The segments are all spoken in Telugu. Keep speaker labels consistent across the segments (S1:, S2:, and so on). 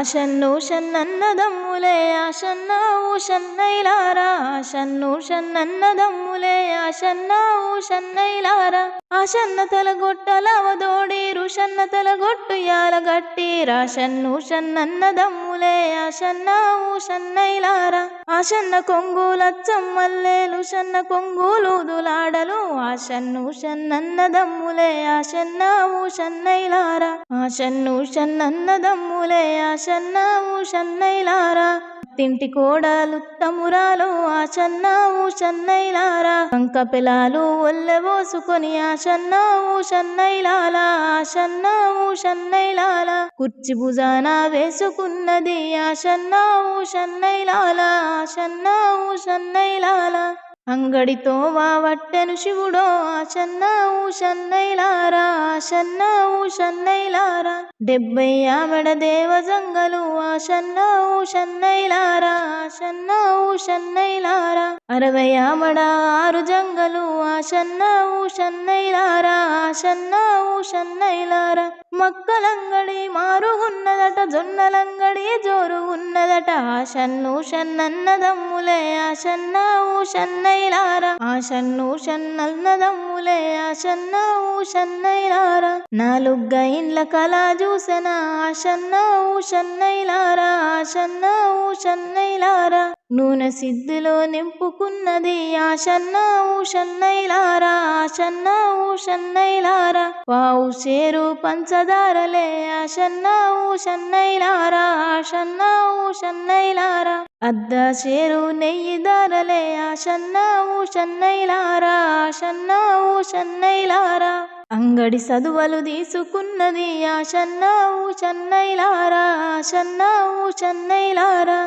S1: ఆషన్ను షన్నన్నదమ్ములే ఆషన్న ఊషన్నైలారా ఆషన్ను షన్నన్నదమ్ములే ఆషన్న ఊషన్నైలారా ఆషన్న తలగొట్టలవదోడి రుషన్న తలగొట్టు యాలగట్టి రాషన్ను షన్నన్నదమ్ములే ఆషన్న ఊషన్నైలారా ఆషన్న కొంగులచ్చమ్మల్లేలు షన్న కొంగులూదులాడలు ఆషన్ను షన్నన్నదమ్ములే ఆషన్న ఊషన్నైలారా ఆషన్ను షన్నన్నదమ్ములే ఆషన్న ఊషన్నైలారా తింటి కోడలు తమురాలు ఆషన్న ఊషన్నైలారా కంక పిలాలు ఒల్లెబోసుకొని ఆషన్న ఊషన్నైలాలా ఆషన్న ఊషన్నైలాలా కుర్చి భుజాన వేసుకున్నది ఆషన్న ఊషన్నైలాలా ఆషన్న ఊషన్నైలాలా అంగడితో వావట్టెను శివుడో ఆషన్న ఊషన్నైలారా ఆషన్న ఊషన్నైలారా 70 ఆమెడ దేవజంగలు ఆషన్న ఊషన్నైలారా ఆషన్న ఊషన్నైలారా 60 ఆమెడ 6 జంగలు ఆషన్న ఊషన్నైలారా ఆషన్న ఊషన్నైలారా మక్కలంగడి మారుగున్నదట జొన్నలంగడి జోరుగున్నదట ఆషన్ను షన్నన్నదమ్ములే ఆషన్న ఊషన్నైలారా ఆషన్ను షన్నన్నదమ్ములే ఆషన్న ఊషన్నైలారా 4 ఇండ్ల కళ చూసెన ఆషన్న ఊషన్నైలారా ఆషన్న ఊషన్నైలారా నూనె సిద్ధిలో నింపుకున్నది ఆషన్న ఊషన్నైలారా ఆషన్న ఊషన్నైలారా పావు షేరు పంచదారలే ఆషన్న ఊషన్నైలారా ఆషన్న ఊషన్నైలారా అద్ద షేరు నెయ్యి దారలే ఆషన్న ఊషన్నైలారా ఆషన్న ఊషన్నైలారా అంగడి సదువలు తీసుకున్నది ఆషన్న ఊషన్నైలారా ఆషన్న ఊషన్నైలారా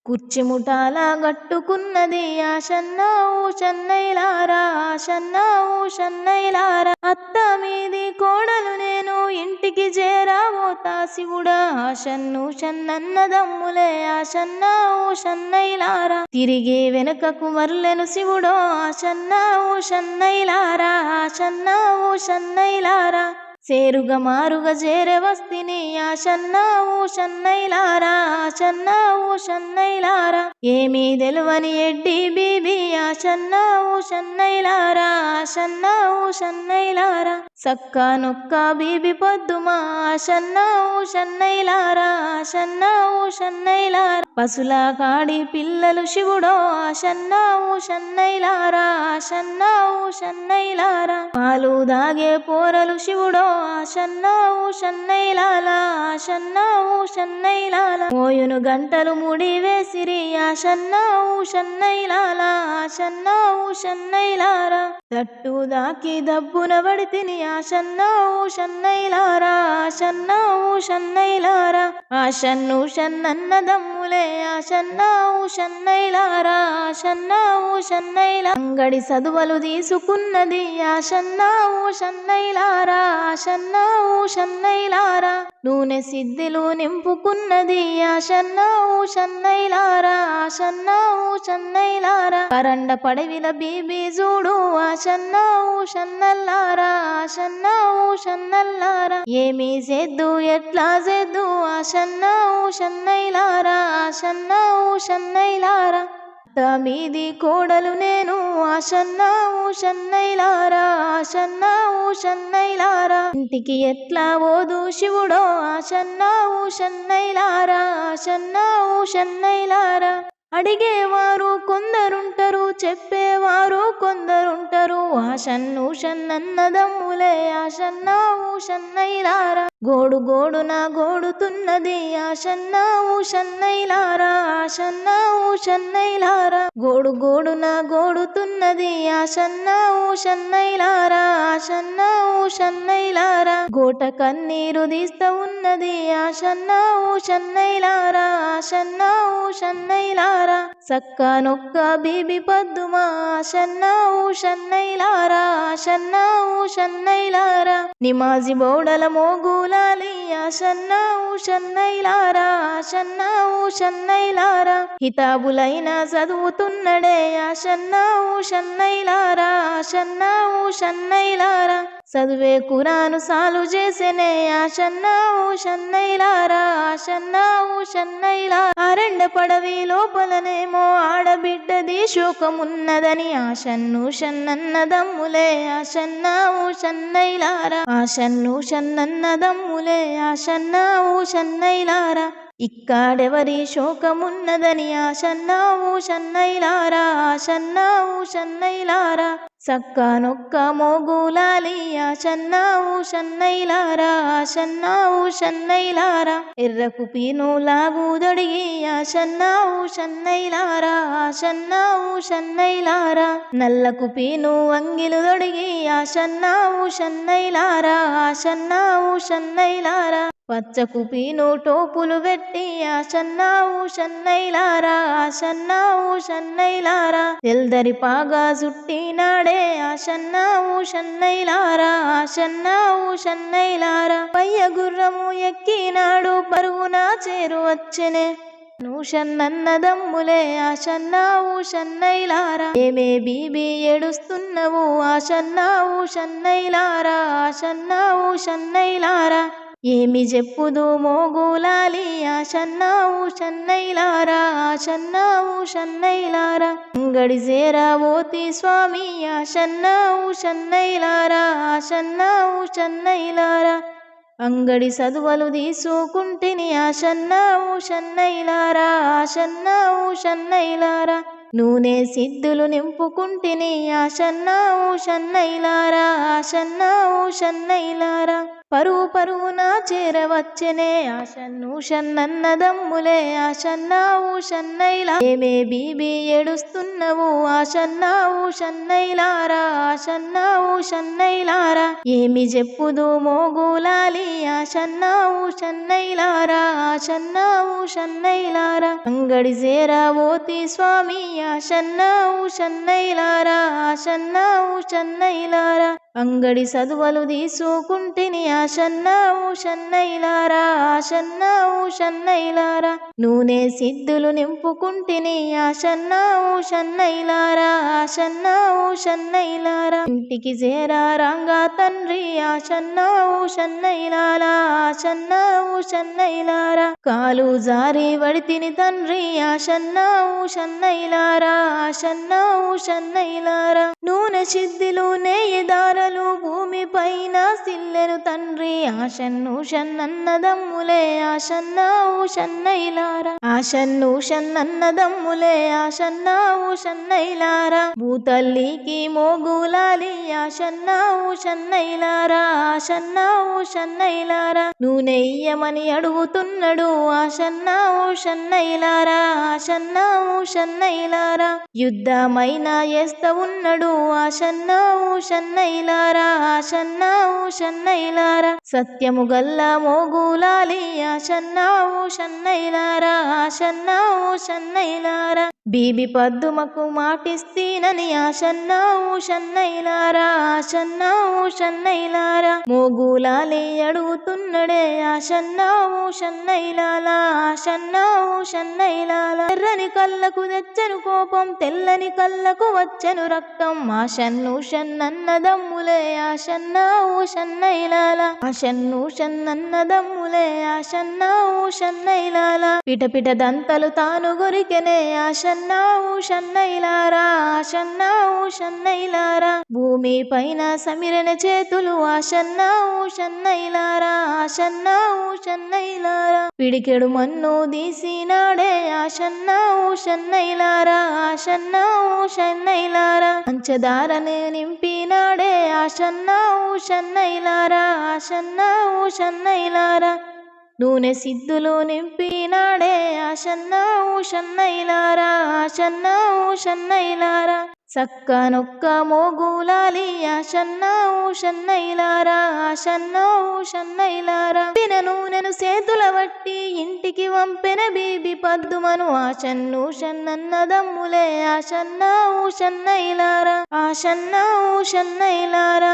S1: కుర్చి ముఠాల గట్టుకున్నది ఆషన్న ఊషన్నైలారా ఆషన్న ఊషన్నైలారా అత్త మీది కోడలు నేను ఇంటికి చేరాబోతా శివుడా ఆషన్ను షన్నన్నదమ్ములే ఆషన్న ఊషన్నైలారా తిరిగి వెనుకకు మర్లెను శివుడో ఆషన్న ఊషన్నైలారా ఆషన్న ఊషన్నైలారా సేరుగా మారుగా చేరే వస్తిని ఆషన్న ఊషన్నైలారా ఆషన్న ఊషన్నైలారా ఏమీ తెలవని ఎడ్డి బీబీ ఆషన్న ఊషన్నైలారా ఆషన్న ఊషన్నైలారా సక్క నొక్క బీబీ పొద్దుమా ఆషన్న ఊషన్నైలారా ఆషన్న ఊషన్నైలారా పసుల కాడి పిల్లలు శివుడో ఆషన్న ఊషన్నైలారా ఆషన్న ఊషన్నైలారా పాలు దాగే పోరలు శివుడో ఆషన్న ఊషన్నైలాలా ఆషన్న ఊషన్నైలాలా మోయును గంటలు ముడి వేసిరి ఆషన్న ఊషన్నైలాలా ఆషన్న ఊషన్నైలారా తట్టు దాకి దబ్బున పడితిని ఆషన్న ఊషన్నైలారా ఆషన్న ఊషన్నైలారా ఆషన్ను షన్నన్నదమ్ములే ఆషన్న ఊషన్నైలారా ఆషన్న ఊషన్నైలా అంగడి సదువలు తీసుకున్నది ఆషన్న ఊషన్నైలారా ఆషన్న ఊషన్నైలారా నూనె సిద్ధిలు నింపుకున్నది ఆషన్న ఊషన్నైలారా ఆషన్న ఊషన్నైలారా పరండ పడవిల బీబీ చూడు ఆషన్న ఊషన్నల్లారా ఆషన్న ఊషన్నల్లారా ఏమీ చేద్దు ఎట్లా చేద్దు ఆషన్న ఊషన్నైలారా ఆషన్న ఊషన్నైలారా మీది కోడలు నేను ఆషన్న ఊషన్నైలారా ఆషన్న ఊషన్నైలారా ఇంటికి ఎట్లా ఓదు శివుడో ఆషన్న ఊషన్నైలారా ఆషన్న ఊషన్నైలారా అడిగేవారు కొందరుంటారు చెప్పేవారు కొందరుంటారు ఆషన్ను షన్నన్నదమ్ములే ఆషన్న ఊషన్నైలారా గోడు గోడున గోడుతున్నది ఆషన్న ఊషన్నైలారా ఆషన్న ఊషన్నైలారా గోడు గోడున గోడుతున్నది ఆషన్న ఊషన్నైలారా ఆషన్న ఊషన్నైలారా గోట కన్నీరు తీస్తా ఉన్నది ఆషన్న ఊషన్నైలారా ఆషన్న ఊషన్నైలారా సక్క నొక్క బీబీ పద్దుమా ఆషన్న ఊషన్నైలారా ఆషన్న ఊషన్నైలారా నిమాజి బౌడల మోగులాలి ఆషన్న ఊషన్నైలారా ఆషన్న ఊషన్నైలారా హితాబులైన చదువుతున్నడే ఆషన్న ఊషన్నైలారా ఆషన్న ఊషన్నైలారా చదువే కురాను సాలు చేసెనే ఆషన్న ఊషన్నైలారా ఆషన్న ఊషన్నైలా ఆరెండ పడవి లోపలనేమో ఆడబిడ్డది శోకమున్నదని ఆషన్నూషన్నన్నదమ్ములే ఆషన్న ఊషన్నైలారా ఆషన్నూషన్నన్నదమ్ములే ఆషన్న ఊషన్నైలారా ఇక్కడెవరి శోకమున్నదని ఆషన్న ఊషన్నైలారా ఆషన్న ఊషన్నైలారా సక్కనొక్క మోగులాలి ఆషన్న ఊషన్నైలారా ఆషన్న ఊషన్నైలారా ఎర్రకు పీను లాగుదొడిగి ఆషన్న ఊషన్నైలారా ఆషన్న ఊషన్నైలారా నల్లకు పీను అంగిలు దొడిగి ఆషన్న ఊషన్నైలారా ఆషన్న ఊషన్నైలారా పచ్చకు పీను టోపులు పెట్టి ఆషన్న ఊషన్నైలారా ఆషన్న ఊషన్నైలారా ఎల్దరి పాగా జుట్టినాడే ఆషన్న ఊషన్నైలారా ఆషన్న ఊషన్నైలారా పయ్య గుర్రము ఎక్కినాడు పరుగున చేరు వచ్చెనే నూషన్నన్నదమ్ములే ఆషన్న ఊషన్నైలారా ఏమే బీబీ ఏడుస్తున్నవు ఆషన్న ఊషన్నైలారా ఆషన్న ఊషన్నైలారా ఏమి చెప్పుదు మోగులాలి ఆషన్న ఊషన్నైలారా ఆషన్న ఊషన్నైలారా అంగడి చేరబోతి స్వామి ఆషన్న ఊషన్నైలారా ఆషన్న ఊషన్నైలారా అంగడి చదువలు తీసుకుంటిని ఆషన్న ఊషన్నైలారా ఆషన్న ఊషన్నైలారా నూనె సిద్ధులు నింపుకుంటిని ఆషన్న ఊషన్నైలారా ఆషన్న ఊషన్నైలారా పరువు పరువున చేరవచ్చెనే ఆషన్నూషన్నన్నదమ్ములే ఆషన్న ఊషన్నైలా ఏమే బీబీ ఏడుస్తున్నవు ఆషన్న ఊషన్నైలారా ఆషన్న ఊషన్నైలారా ఏమి చెప్పుదు మోగులాలి ఆషన్న ఊషన్నైలారా ఆషన్న ఊషన్నైలారా అంగడి చేరబోతి స్వామి ఆషన్న ఊషన్నైలారా ఆషన్న ఊషన్నైలారా అంగడి చదువలు తీసుకుంటిని ఆషన్న ఊషన్నైలారా ఆషన్న ఊషన్నైలారా నూనె సిద్ధులు నింపుకుంటిని ఆషన్న ఊషన్నైలారా ఆషన్న ఊషన్నైలారా ఇంటికి చేరారంగా తండ్రి ఆషన్న ఊషన్నైలారా ఆషన్న ఊషన్నైలారా కాలు జారి వడితిని తండ్రి ఆషన్న ఊషన్నైలారా ఆషన్న ఊషన్నైలారా నూనె సిద్ధిలు నేయదారలు భూమి పైన సిల్లెను తండ్రి ఆషన్నూషన్నన్నదమ్ములే ఆషన్న ఊషన్నైలారా ఆషన్నూషన్నన్నదమ్ములే ఆషన్న ఊషన్నైలారా భూతల్లికి మోగులాలి ఆషన్న ఊషన్నైలారా ఆషన్న ఊషన్నైలారా నూనె ఇయ్యమని అడుగుతున్నాడు ఆషన్న ఊషన్నైలారా ఆషన్న ఊషన్నైలారా యుద్ధమైన చేస్తా ఉన్నాడు ఆషన్న ఊషన్నైలారా ఆషన్న ఊషన్నైలారా సత్యము గల్ల మోగులాలి ఆషన్న ఊషన్నైలారా ఆషన్న ఊషన్నైలారా బీబీ పద్దుమకు మాటిస్తీనని ఆషన్న ఊషన్నైలారా ఆషన్న ఊషన్నైలారా మోగులాలి అడుగుతున్నడే ఆషన్న ఊషన్నైలాలా ఆషన్న ఊషన్నైలాలా ఎర్రని కళ్ళకు తెచ్చను కోపం తెల్లని కళ్ళకు వచ్చెను రక్తం ఆషన్నూషన్నన్నదమ్ములే ఆషన్న ఊషన్నైలాలా ఆషన్నూషన్నన్నదమ్ములే ఆషన్న ఊషన్నైలాలా పిట పిట దంతలు తాను గొరికెనే ఆషన్న ఊషన్నైలారా ఆషన్న ఊషన్నైలారా భూమి పైన సమిరన చేతులు ఆషన్న ఊషన్నైలారా ఆషన్న ఊషన్నైలారా పిడికెడు మన్ను తీసినాడే ఆషన్న ఊషన్నైలారా ఆషన్న ఊషన్నైలారా పంచదారని నింపినాడే ఆషన్న ఊషన్నైలారా ఆషన్న ఊషన్నైలారా నూనె సిద్ధులు నింపినాడే ఆషన్న ఊషన్నైలారా ఆషన్న ఊషన్నైలారా సక్కనొక్క మోగులాలి ఆషన్న ఊషన్నైలారా ఆషన్న ఊషన్నైలారా పిన నూనెను చేతుల వట్టి ఇంటికి వంపెన బీబీ పద్దుమను ఆషన్నూషన్నన్నదమ్ములే ఆషన్న ఊషన్నైలారా ఆషన్న ఊషన్నైలారా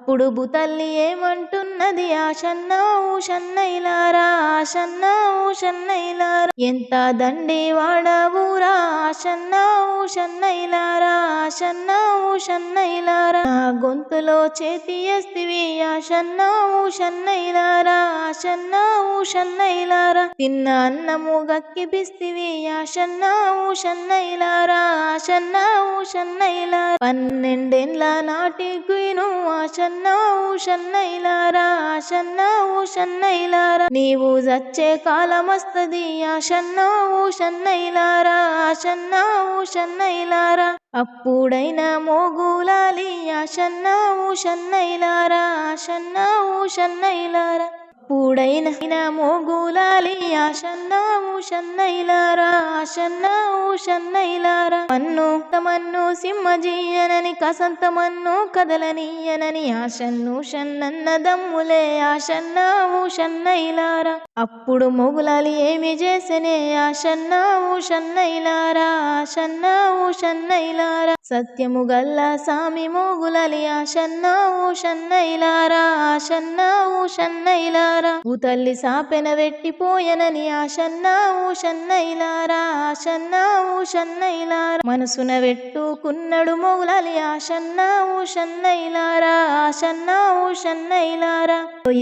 S1: అప్పుడు బుతల్లి ఏమంటున్నది ఆషన్నా ఊ షన్నైలారా ఆషన్నా ఊ షన్నైలారా ఎంత దండి వాడవురా ఆషన్నా ఊ షన్నైలారా ఆషన్నా ఊ షన్నైలారా నా గొంతులో చేతి ఎస్తివి ఆషన్నా ఊ షన్నైలారా ఆషన్నా ఊ షన్నైలారా తిన్న అన్నము గక్కిపిస్తివి ఆషన్నా ఊ షన్నైలారా ఆషన్నా ఊ షన్నైలారా 12 నాటి గుయిను ఆషన్నా ఊ షన్నైలారా ఆషన్నా ఊ షన్నైలారా నీవు జచ్చే కాలమస్తది ఆషన్నా ఊ షన్నైలారా ఆషన్నా ఊ షన్నైలారా అప్పుడైనా మోగులాలి ఆషన్నా ఊ షన్నైలారా ఆషన్నా ఊ షన్నైలారా అప్పుడైనా మోగులాలి ఆషన్నా ఊ షన్నైలారా ఆషన్నా ఊ షన్నైలారా మన్ను సింహజీయనని కసంత మన్ను కదలనీయనని ఆషన్ను షన్నన్న దమ్ములే ఆషన్నా ఊ షన్నైలారా అప్పుడు మొగులాలి ఏమి చేసెనే ఆషన్నా ఊ షన్నైలారా ఆషన్నా ఊ షన్నైలారా సత్యము గల్ల సామి మోగులాలి ఆషన్నా ఊ షన్నైలారా ఆషన్నా ఊ షన్నైలారా భూతల్లి సాపెన వెట్టిపోయనని ఆషన్నా ఊ షన్నైలారా ఆషన్నా ఊ షన్నైలారా మనసున వెట్టుకున్నడు మొగులాలి ఆషన్నా ఊ షన్నైలారా ఆషన్నా ఊ షన్నైలారా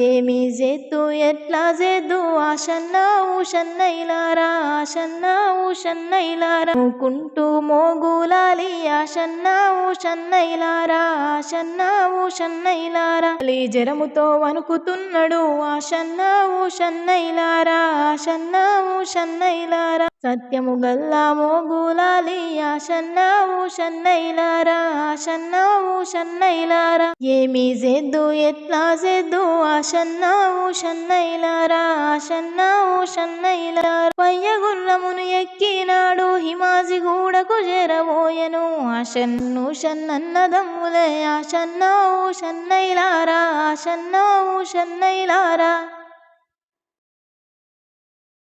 S1: ఏమి చేద్దు ఎట్లా చేద్దు ఆషన్నా ఊ షన్నైలారా ఆషన్నా ఊ షన్నైలారా కుంటూ మోగులాలి ఆషన్నా ఊ షన్నైలారా ఆషన్నా ఊ షన్నైలారా జరముతో వణుకుతున్నాడు ఆషన్నా ఊ షన్నైలారా ఆషన్నా ఊ షన్నైలారా సత్యము గల్లా మోగులాలి ఆషన్నా ఊ షన్నైలారా ఆషన్నా ఊ షన్నైలారా ఏమి చేద్దు ఎట్లా చేద్దు ఆషన్నా ఊ షన్నైలారా ఆషన్నా ఊ షన్నైలారా పయ్యగుర్రమును ఎక్కినాడు హిమాజి గూడకు చేరబోయెను ఆషన్ను షన్నన్న దమ్ములే ఆషన్నా ఊ షన్నైలారా ఆషన్నా ఊ షన్నైలారా